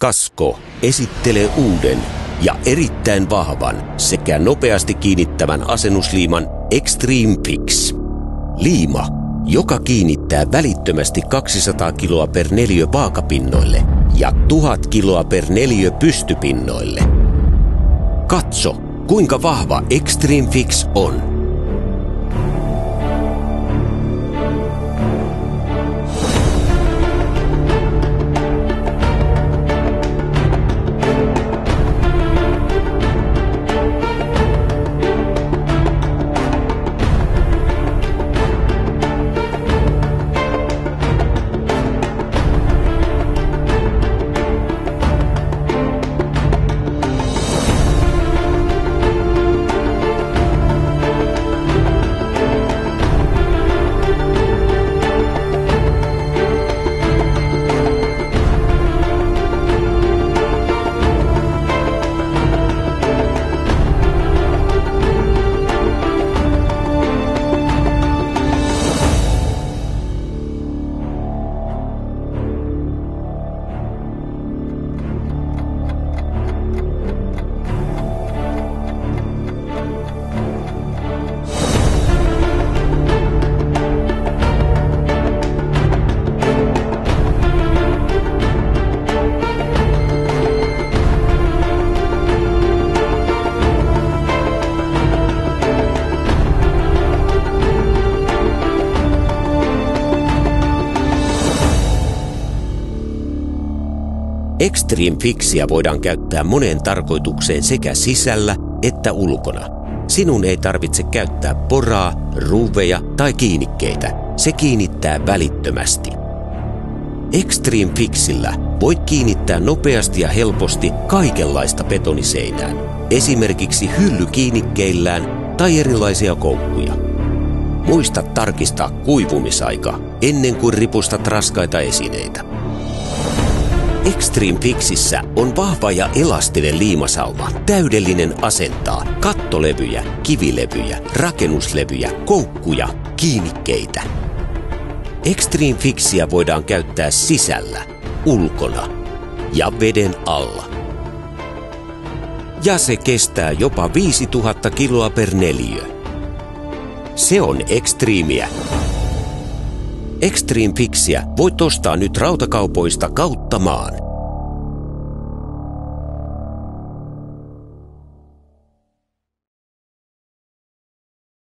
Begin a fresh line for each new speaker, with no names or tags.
Casco esittelee uuden ja erittäin vahvan sekä nopeasti kiinnittävän asennusliiman Extreme Fix. Liima, joka kiinnittää välittömästi 200 kiloa per neliö vaakapinnoille ja 1000 kiloa per neliö pystypinnoille. Katso, kuinka vahva Extreme Fix on. Extreme Fixia voidaan käyttää moneen tarkoitukseen sekä sisällä että ulkona. Sinun ei tarvitse käyttää poraa, ruuveja tai kiinnikkeitä. Se kiinnittää välittömästi. Extreme Fixillä voit kiinnittää nopeasti ja helposti kaikenlaista betoniseinään, esimerkiksi hyllykiinnikkeillään tai erilaisia koukkuja. Muista tarkistaa kuivumisaika ennen kuin ripustat raskaita esineitä. Extreme Fixissä on vahva ja elastinen liimasauma, täydellinen asentaa kattolevyjä, kivilevyjä, rakennuslevyjä, koukkuja, kiinnikkeitä. Extreme Fixia voidaan käyttää sisällä, ulkona ja veden alla. Ja se kestää jopa 5000 kiloa per neliö. Se on Extremeä. Extreme Fixia voit ostaa nyt rautakaupoista kautta maan.